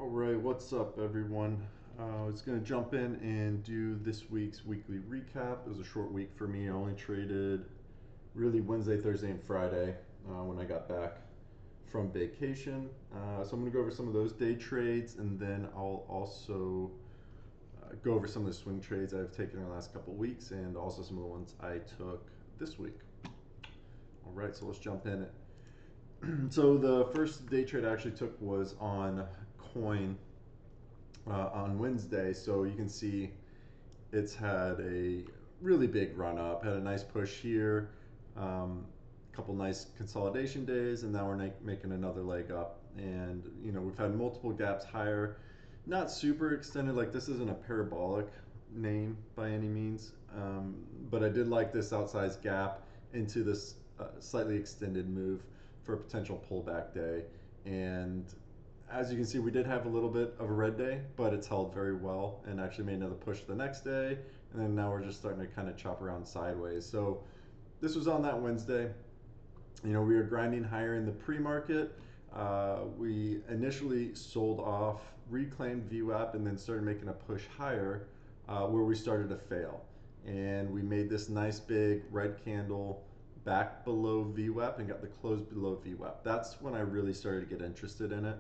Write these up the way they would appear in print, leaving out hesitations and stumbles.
All right, what's up, everyone? I was going to jump in and do this week's weekly recap. It was a short week for me. I only traded really Wednesday, Thursday, and Friday when I got back from vacation. So I'm going to go over some of those day trades, and then I'll also go over some of the swing trades I've taken in the last couple weeks, and also some of the ones I took this week. All right, so let's jump in. So the first day trade I actually took was on coin on Wednesday. So you can see it's had a really big run up, had a nice push here, couple nice consolidation days, and now we're making another leg up. And we've had multiple gaps higher, not super extended. Like, this isn't a parabolic name by any means, but I did like this outsized gap into this slightly extended move for a potential pullback day. And as you can see, we did have a little bit of a red day, but it's held very well and actually made another push the next day. And then now we're just starting to kind of chop around sideways. So this was on that Wednesday. We were grinding higher in the pre-market. We initially sold off, reclaimed VWAP, and then started making a push higher where we started to fail. And we made this nice big red candle back below VWAP and got the close below VWAP. That's when I really started to get interested in it.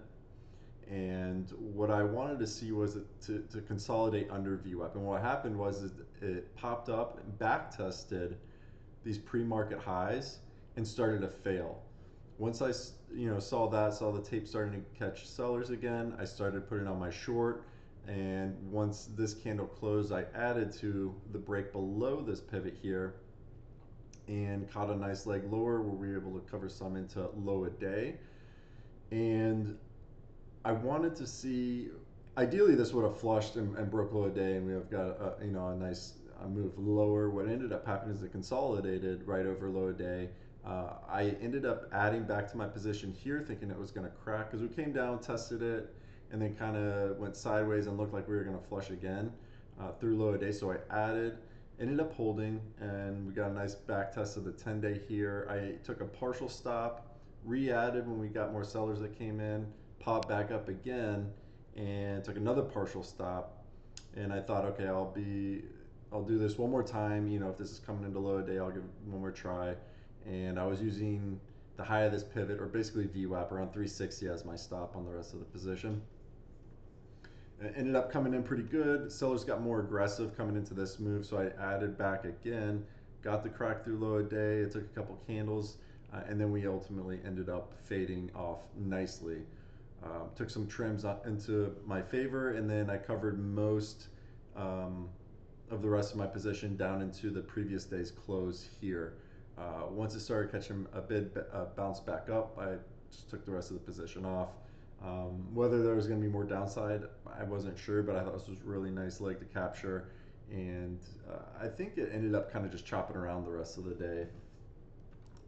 And what I wanted to see was to consolidate under VWAP. And what happened was it popped up and back tested these pre-market highs and started to fail. Once I saw the tape starting to catch sellers again, I started putting on my short. And once this candle closed, I added to the break below this pivot here and caught a nice leg lower where we were able to cover some into low a day. And I wanted to see, ideally this would have flushed and broke low a day, and we have got a nice move lower. What ended up happening is it consolidated right over low a day. I ended up adding back to my position here thinking it was going to crack because we came down, tested it, and then kind of went sideways and looked like we were going to flush again through low a day. So I added, ended up holding, and we got a nice back test of the 10-day here. I took a partial stop, re-added when we got more sellers that came in, popped back up again, and took another partial stop. And I thought, okay, I'll do this one more time. If this is coming into low a day, I'll give it one more try. And I was using the high of this pivot, or basically VWAP, around 360 as my stop on the rest of the position. It ended up coming in pretty good. Sellers got more aggressive coming into this move, so I added back again, got the crack through low a day. It took a couple candles, and then we ultimately ended up fading off nicely. Took some trims into my favor, and then I covered most of the rest of my position down into the previous day's close here. Once it started catching a bit bounce back up, I just took the rest of the position off. Whether there was going to be more downside, I wasn't sure, but I thought this was a really nice leg to capture. And I think it ended up kind of just chopping around the rest of the day.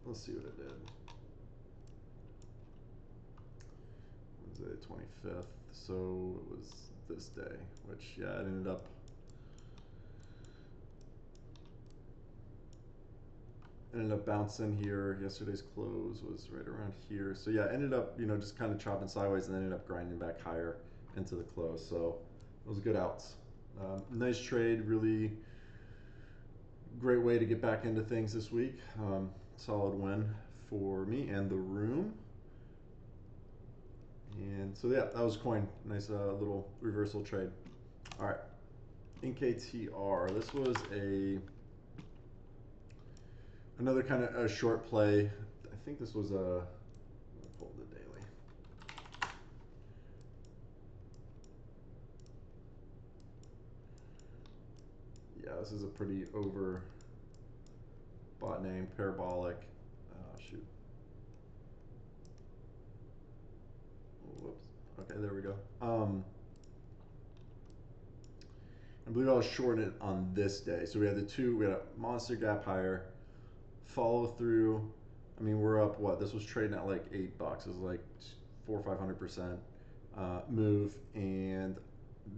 Let's see what it did. Wednesday 25th, so it was this day, which, yeah, it ended up bouncing here. Yesterday's close was right around here, so yeah, ended up just kind of chopping sideways and ended up grinding back higher into the close. So those good outs. Nice trade, really great way to get back into things this week. Solid win for me and the room. And so yeah, that was coin. Nice little reversal trade. All right, NKTR. This was another kind of a short play. I think this was a, pull the daily. Yeah, this is a pretty over bought name, parabolic. Shoot. Whoops. Okay, there we go. I believe I was shorting it on this day. So we had we had a monster gap higher, follow through. I mean, we're up what? This was trading at like $8. It was like 400 or 500% move. And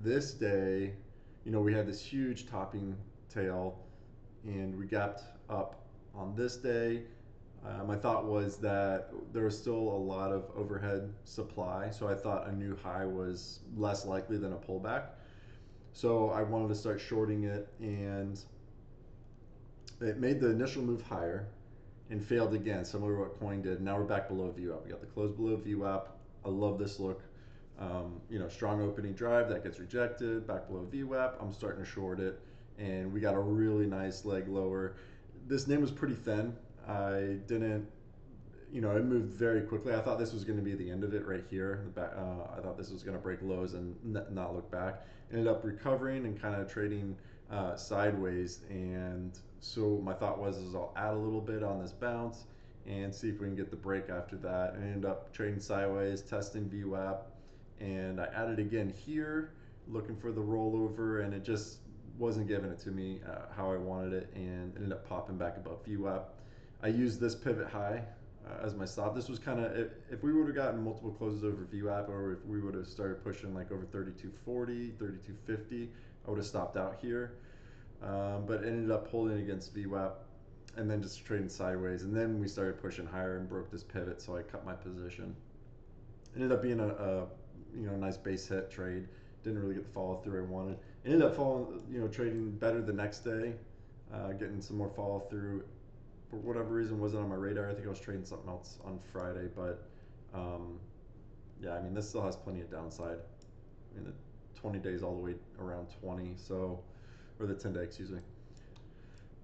this day, we had this huge topping tail, and we gapped up on this day. My thought was that there was still a lot of overhead supply, so I thought a new high was less likely than a pullback. So I wanted to start shorting it, and it made the initial move higher and failed again, similar to what coin did. Now we're back below VWAP. We got the close below VWAP. I love this look. Strong opening drive that gets rejected, back below VWAP. I'm starting to short it, and we got a really nice leg lower. This name was pretty thin. I didn't, it moved very quickly. I thought this was going to be the end of it right here. I thought this was going to break lows and not look back. Ended up recovering and kind of trading sideways. And so my thought was I'll add a little bit on this bounce and see if we can get the break after that. And ended up trading sideways, testing VWAP. And I added again here, looking for the rollover, and it just wasn't giving it to me how I wanted it, and ended up popping back above VWAP. I used this pivot high as my stop. This was kind of, if we would have gotten multiple closes over VWAP, or if we would have started pushing like over 3240, 3250, I would have stopped out here. But ended up holding against VWAP and then just trading sideways. And then we started pushing higher and broke this pivot, so I cut my position. Ended up being a nice base hit trade. Didn't really get the follow through I wanted. Ended up trading better the next day, getting some more follow through. For whatever reason, wasn't on my radar. I think I was trading something else on Friday, but this still has plenty of downside. The 20 days all the way around 20, or the 10 day, excuse me.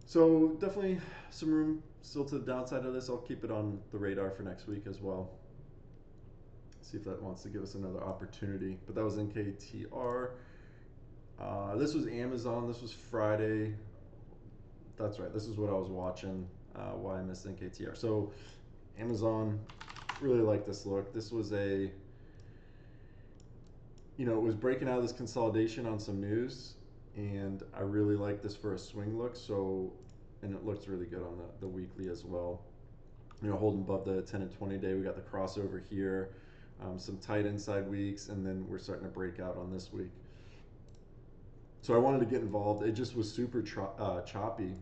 So definitely some room still to the downside of this. I'll keep it on the radar for next week as well. See if that wants to give us another opportunity. But that was NKTR. This was Amazon. This was Friday. That's right. This is what I was watching. Why I missed NKTR. So Amazon, really like this look. This was it was breaking out of this consolidation on some news, and I really like this for a swing look. And it looks really good on the weekly as well. Holding above the 10 and 20 day. We got the crossover here. Some tight inside weeks, and then we're starting to break out on this week. So I wanted to get involved. It just was super choppy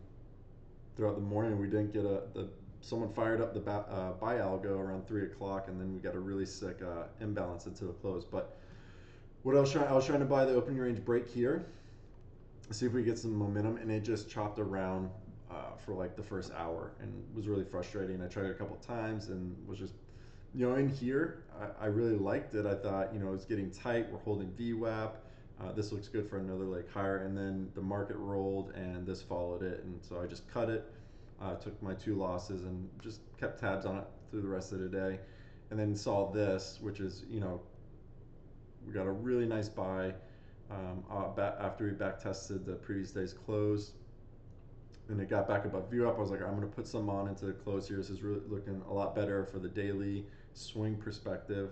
throughout the morning. We didn't get someone fired up the buy algo around 3 o'clock, and then we got a really sick imbalance into the close. But what I was trying to buy the opening range break here, see if we get some momentum, and it just chopped around for like the first hour, and was really frustrating. I tried it a couple times and was just in here, I really liked it. I thought, it's getting tight. We're holding VWAP. This looks good for another leg higher. And then the market rolled, and this followed it. And so I just cut it, took my 2 losses, and just kept tabs on it through the rest of the day. And then saw this, which is, we got a really nice buy after we back tested the previous day's close. And it got back above VWAP. I was like, I'm going to put some on into the close here. This is really looking a lot better for the daily swing perspective.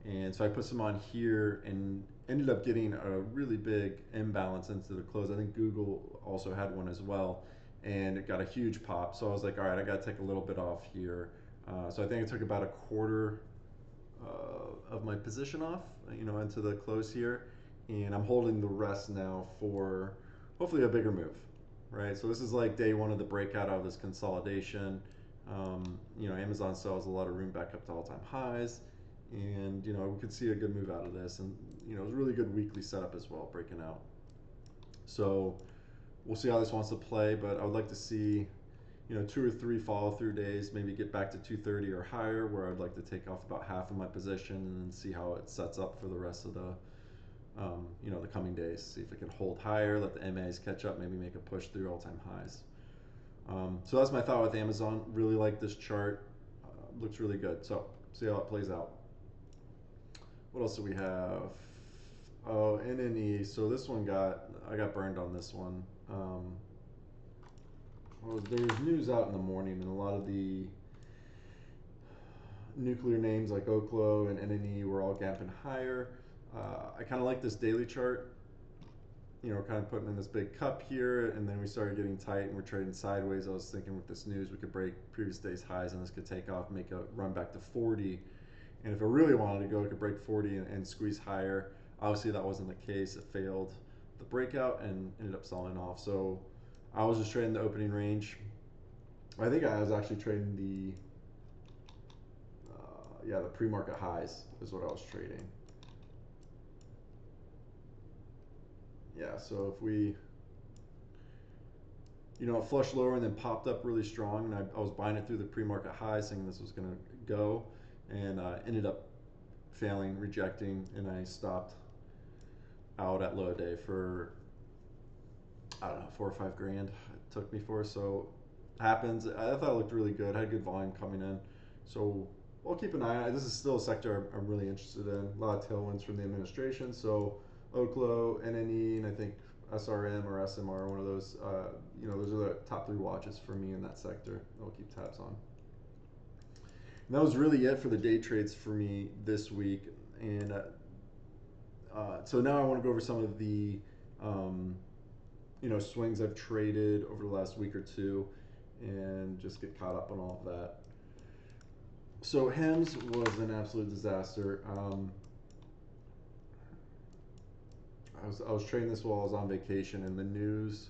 And so I put some on here and ended up getting a really big imbalance into the close. I think Google also had one as well, and it got a huge pop. So I was like, all right, I got to take a little bit off here. So I think I took about a quarter of my position off, into the close here. And I'm holding the rest now for hopefully a bigger move. Right, so this is like day one of the breakout out of this consolidation. Amazon still has a lot of room back up to all-time highs, and we could see a good move out of this, and it was a really good weekly setup as well, breaking out. So we'll see how this wants to play, but I would like to see 2 or 3 follow-through days, maybe get back to 230 or higher, where I'd like to take off about half of my position and see how it sets up for the rest of the the coming days. See if it can hold higher, let the MAs catch up, maybe make a push through all-time highs. So that's my thought with Amazon. Really like this chart. Looks really good. So see how it plays out. What else do we have? Oh, NNE. So this one I got burned on this one. There's news out in the morning, and a lot of the nuclear names like Oklo and NNE were all gapping higher. I kind of like this daily chart, kind of putting in this big cup here, and then we started getting tight and we're trading sideways. I was thinking with this news we could break previous day's highs and this could take off, make a run back to 40. And if it really wanted to go, it could break 40 and squeeze higher. Obviously that wasn't the case. It failed the breakout and ended up selling off. So I was just trading the opening range. I think I was actually trading the yeah, the pre-market highs is what I was trading. Yeah, so if we, you know, it flushed lower and then popped up really strong, and I was buying it through the pre-market highs, thinking this was going to go, and ended up failing, rejecting, and I stopped out at low day for, I don't know, 4 or 5 grand. It took me for, so happens. I thought it looked really good. Had good volume coming in, so I'll keep an eye on it. This is still a sector I'm really interested in. A lot of tailwinds from the administration. So Oklo, NNE, and I think SRM or SMR, one of those. You know, those are the top 3 watches for me in that sector. I'll keep tabs on. And that was really it for the day trades for me this week. And so now I want to go over some of the you know, swings I've traded over the last week or two, and just get caught up on all of that. So HIMS was an absolute disaster. I was trading this while I was on vacation, and the news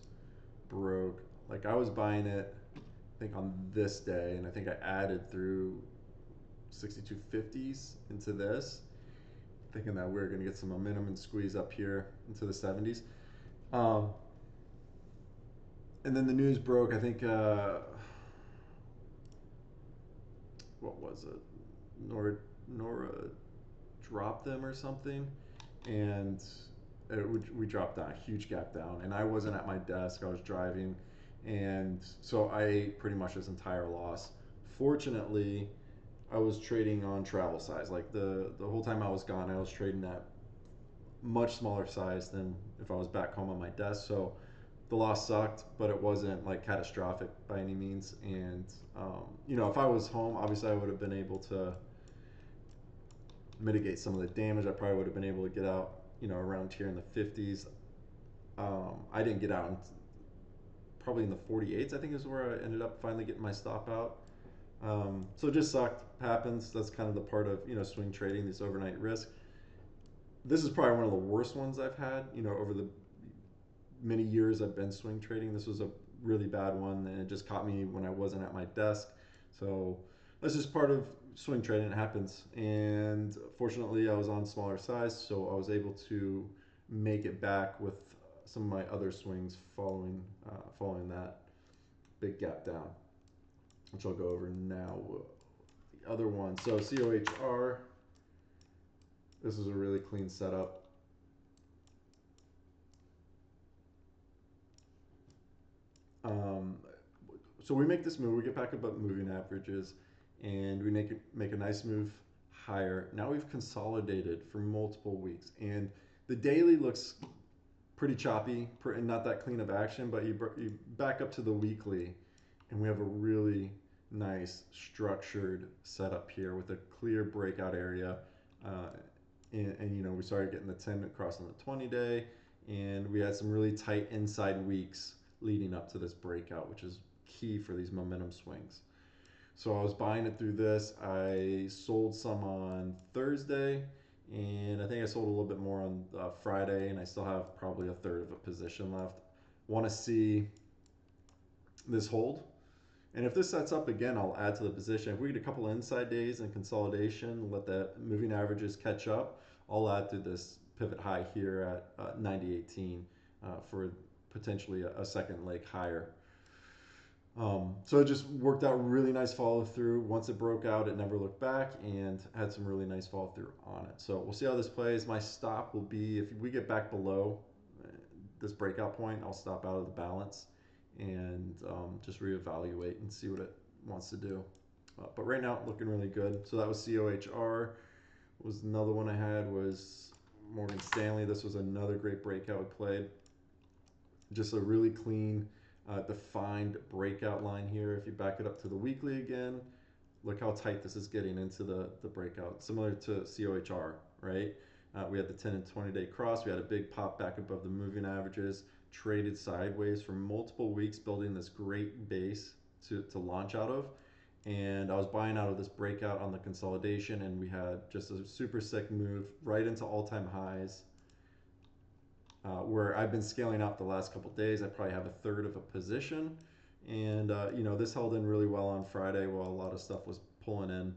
broke. Like, I was buying it, I think on this day, and I think I added through 6250s into this, thinking that we were going to get some momentum and squeeze up here into the 70s. And then the news broke. I think what was it? Nora dropped them or something, and we dropped down a huge gap down. And I wasn't at my desk. I was driving, and so I ate pretty much this entire loss. Fortunately, I was trading on travel size. Like the whole time I was gone, I was trading at much smaller size than if I was back home on my desk. So the loss sucked, but it wasn't like catastrophic by any means. And you know, if I was home, obviously I would have been able to mitigate some of the damage. I probably would have been able to get out, you know, around here in the 50s. I didn't get out in, probably in the 48s. I think is where I ended up finally getting my stop out. So it just sucked. Happens. That's kind of the part of, you know, swing trading, this overnight risk. This is probably one of the worst ones I've had, you know, over the many years I've been swing trading. This was a really bad one, and it just caught me when I wasn't at my desk. So that's just part of swing trading. It happens. And fortunately, I was on smaller size, so I was able to make it back with some of my other swings following that big gap down, which I'll go over now. The other one, so COHR. This is a really clean setup. Um, so we make this move, we get back above moving averages, and we make a nice move higher. Now we've consolidated for multiple weeks, and the daily looks pretty choppy and not that clean of action, but you back up to the weekly, and we have a really nice structured setup here with a clear breakout area. And you know, we started getting the 10 across on the 20-day, and we had some really tight inside weeks leading up to this breakout, which is key for these momentum swings. So I was buying it through this. I sold some on Thursday, and I think I sold a little bit more on Friday, and I still have probably a third of a position left. Want to see this hold, and if this sets up again, I'll add to the position. If we get a couple inside days and consolidation, let the moving averages catch up, I'll add to this pivot high here at 90.18 for potentially a second leg higher. So it just worked out really nice follow through. Once it broke out, it never looked back and had some really nice follow through on it. So we'll see how this plays. My stop will be if we get back below this breakout point, I'll stop out of the balance and just reevaluate and see what it wants to do. But right now, looking really good. So that was COHR. Was another one I had was Morgan Stanley. This was another great breakout we played. Just a really clean, defined breakout line here. If you back it up to the weekly again, look how tight this is getting into the breakout. Similar to COHR, right? We had the 10 and 20-day cross. We had a big pop back above the moving averages, traded sideways for multiple weeks, building this great base to launch out of. And I was buying out of this breakout on the consolidation, and we had just a super sick move right into all-time highs. Where I've been scaling out the last couple days, I probably have a third of a position, And you know, this held in really well on Friday while a lot of stuff was pulling in.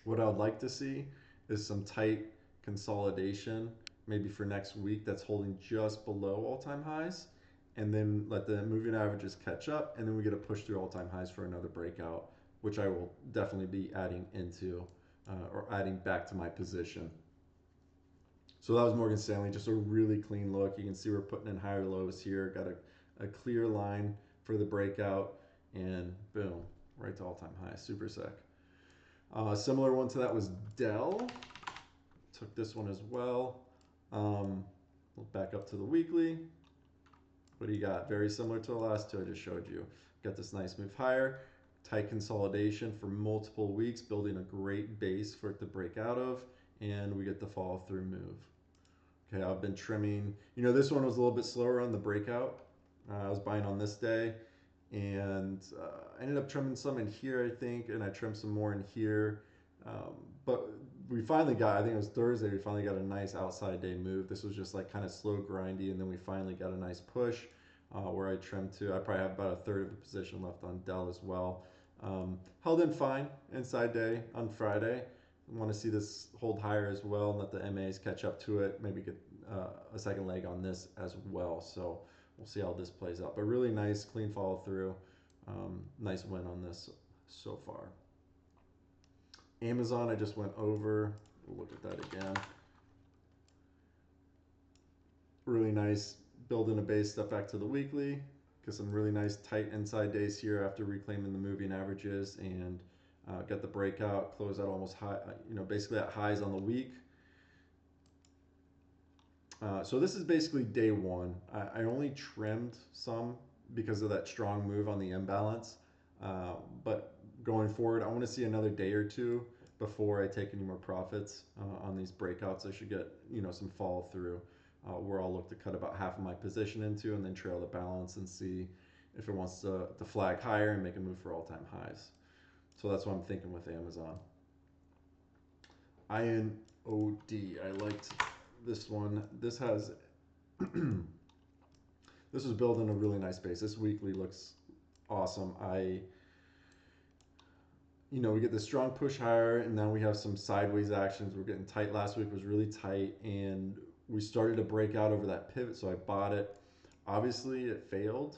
What I would like to see is some tight consolidation, maybe for next week, that's holding just below all-time highs, and then let the moving averages catch up, and then we get a push through all-time highs for another breakout, which I will definitely be adding into or adding back to my position. So that was Morgan Stanley, just a really clean look. You can see we're putting in higher lows here, got a clear line for the breakout, and boom, right to all-time high, super sick. Similar one to that was DELL. Took this one as well. We'll back up to the weekly. What do you got? Very similar to the last two I just showed you. Got this nice move higher, tight consolidation for multiple weeks, building a great base for it to break out of, and we get the follow through move. Okay, I've been trimming. You know, this one was a little bit slower on the breakout. I was buying on this day, and I ended up trimming some in here, I think, and I trimmed some more in here. But we finally got, I think it was Thursday, we finally got a nice outside day move. This was just like kind of slow grindy, and then we finally got a nice push where I trimmed to. I probably have about a third of the position left on DELL as well. Held in fine inside day on Friday. I want to see this hold higher as well and let the MAs catch up to it. Maybe get a second leg on this as well. So we'll see how this plays out. But really nice, clean follow through. Nice win on this so far. Amazon, I just went over. We'll look at that again. Really nice building a base, step back to the weekly. Get some really nice tight inside days here after reclaiming the moving averages, and got the breakout, close out almost high, you know, basically at highs on the week. So this is basically day one. I only trimmed some because of that strong move on the imbalance. But going forward, I want to see another day or two before I take any more profits on these breakouts. I should get, you know, some follow through where I'll look to cut about half of my position into and then trail the balance and see if it wants to flag higher and make a move for all-time highs. So that's what I'm thinking with Amazon. INOD, I liked this one. This has this was building a really nice base. This weekly looks awesome. You know, we get this strong push higher, and then we have some sideways actions. We're getting tight. Last week was really tight, and we started to break out over that pivot, so I bought it. Obviously, it failed,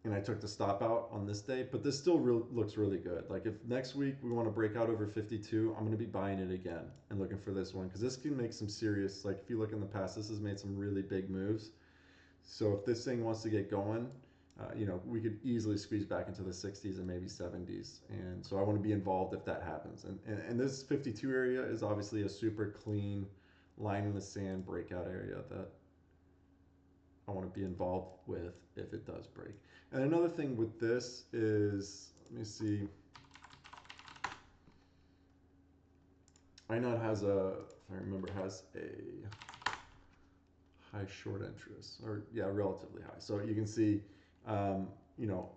and I took the stop out on this day, but this still looks really good. Like if next week we want to break out over 52, I'm going to be buying it again and looking for this one because this can make some serious, like if you look in the past, this has made some really big moves. So if this thing wants to get going, you know, we could easily squeeze back into the 60s and maybe 70s. And so I want to be involved if that happens. And this 52 area is obviously a super clean line in the sand breakout area that I want to be involved with if it does break. And another thing with this is, let me see, INOD has a, if I remember, has a high short interest, or yeah, relatively high. So you can see, you know,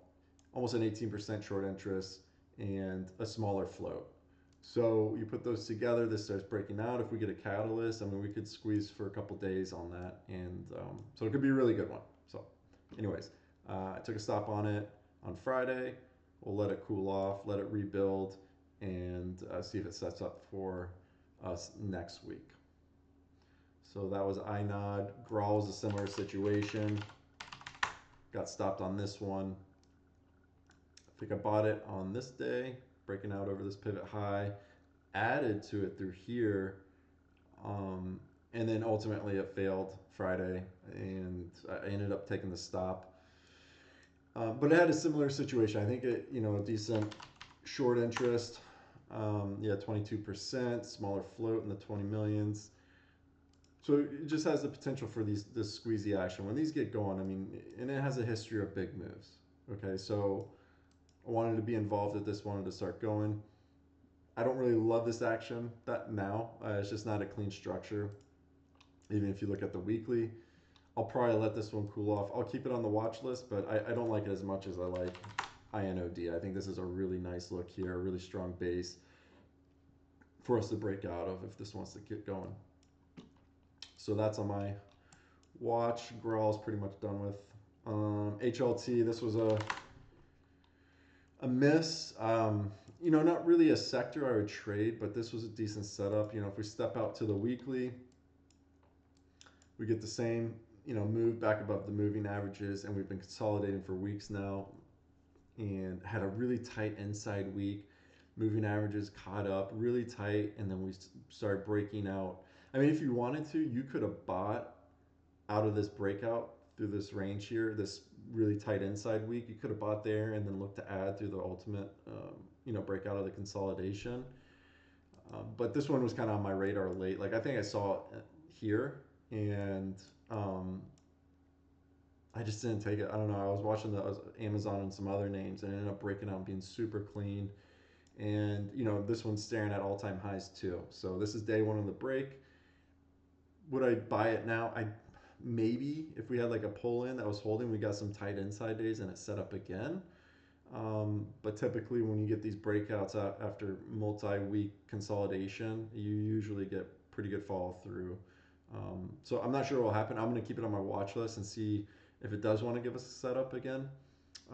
almost an 18% short interest and a smaller float. So you put those together, this starts breaking out. If we get a catalyst, I mean, we could squeeze for a couple days on that, and so it could be a really good one. So anyways, I took a stop on it on Friday. We'll let it cool off, let it rebuild, and see if it sets up for us next week. So that was INOD. Grawl was a similar situation. Got stopped on this one. I think I bought it on this day, breaking out over this pivot high, added to it through here, and then ultimately it failed Friday, and I ended up taking the stop. But it had a similar situation. I think it, you know, a decent short interest, yeah, 22%, smaller float in the 20 millions. So it just has the potential for this squeezy action. When these get going, I mean, and it has a history of big moves. Okay, so I wanted to be involved with this, wanted to start going. I don't really love this action that now. It's just not a clean structure. Even if you look at the weekly, I'll probably let this one cool off. I'll keep it on the watch list, but I don't like it as much as I like INOD. I think this is a really nice look here, a really strong base for us to break out of if this wants to get going. So that's on my watch. Grawl's pretty much done with. HLT, this was a miss. You know, not really a sector I would trade, but this was a decent setup. You know, if we step out to the weekly, we get the same, you know, move back above the moving averages, and we've been consolidating for weeks now and had a really tight inside week. Moving averages caught up really tight, and then we started breaking out. I mean, if you wanted to, you could have bought out of this breakout through this range here, this really tight inside week. You could have bought there and then looked to add through the ultimate, you know, breakout of the consolidation. But this one was kind of on my radar late. Like, I think I saw it here, and I just didn't take it. I don't know. I was watching the Amazon and some other names, and it ended up breaking out and being super clean. And you know, this one's staring at all-time highs too. So this is day one of the break. Would I buy it now? I maybe, if we had like a pull in that was holding, we got some tight inside days and it set up again. But typically when you get these breakouts after multi-week consolidation, you usually get pretty good follow through. So I'm not sure what will happen. I'm going to keep it on my watch list and see if it does want to give us a setup again.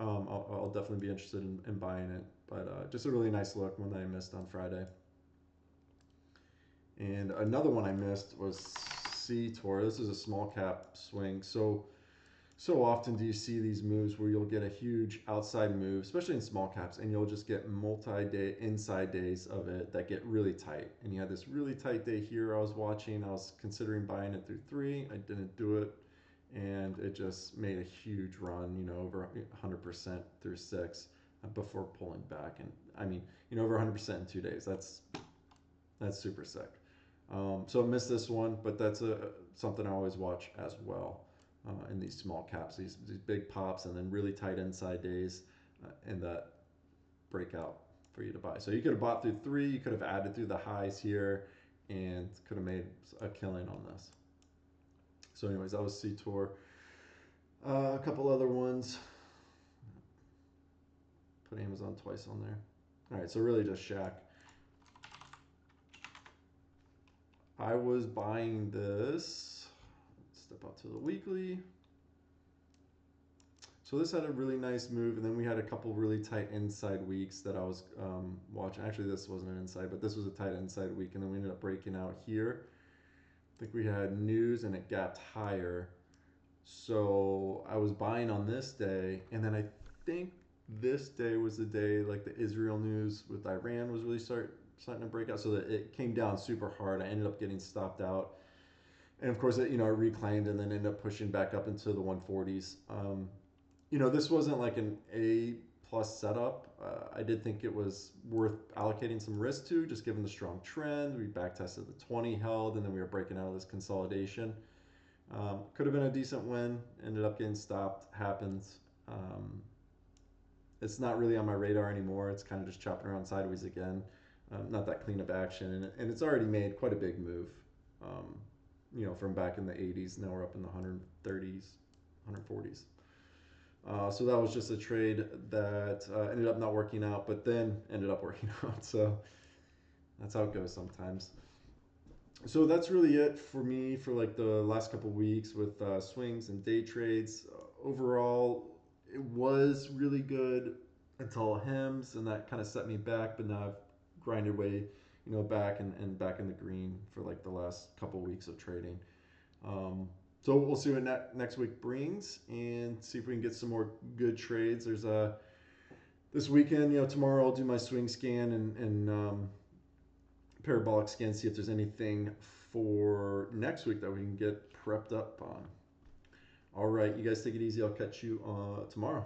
I'll definitely be interested in buying it. But just a really nice look, one that I missed on Friday. And another one I missed was COHR. This is a small cap swing. So often do you see these moves where you'll get a huge outside move, especially in small caps, and you'll just get multi-day inside days of it that get really tight. And you had this really tight day here I was watching. I was considering buying it through 3. I didn't do it. And it just made a huge run, you know, over 100% through 6 before pulling back. And I mean, you know, over 100% in 2 days. That's super sick. So I missed this one, but that's something I always watch as well in these small caps, these big pops, and then really tight inside days, and that breakout for you to buy. So you could have bought through 3, you could have added through the highs here, and could have made a killing on this. So anyways, that was COHR. A couple other ones. Put Amazon twice on there. All right, so really just Shack. I was buying this. Let's step out to the weekly. So this had a really nice move, and then we had a couple really tight inside weeks that I was watching. Actually, this wasn't an inside, but this was a tight inside week, and then we ended up breaking out here. I think we had news, and it gapped higher. So I was buying on this day, and then I think this day was the day like the Israel news with Iran was really starting to break out, so that it came down super hard. I ended up getting stopped out, and of course it, you know, it reclaimed and then ended up pushing back up into the 140s. You know, this wasn't like an A plus setup. I did think it was worth allocating some risk to, just given the strong trend. We back tested the 20 held, and then we were breaking out of this consolidation. Could have been a decent win, ended up getting stopped. Happens. It's not really on my radar anymore. It's kind of just chopping around sideways again. Not that clean of action, and it's already made quite a big move. You know, from back in the 80s, now we're up in the 130s, 140s. So that was just a trade that ended up not working out, but then ended up working out. So that's how it goes sometimes. So that's really it for me for like the last couple weeks with swings and day trades. Overall, it was really good until HIMS, and that kind of set me back. But now I've grinded way, you know, back and back in the green for like the last couple weeks of trading. So we'll see what next week brings, and see if we can get some more good trades. There's this weekend, you know, tomorrow I'll do my swing scan and parabolic scan, see if there's anything for next week that we can get prepped up on. All right, you guys take it easy. I'll catch you tomorrow.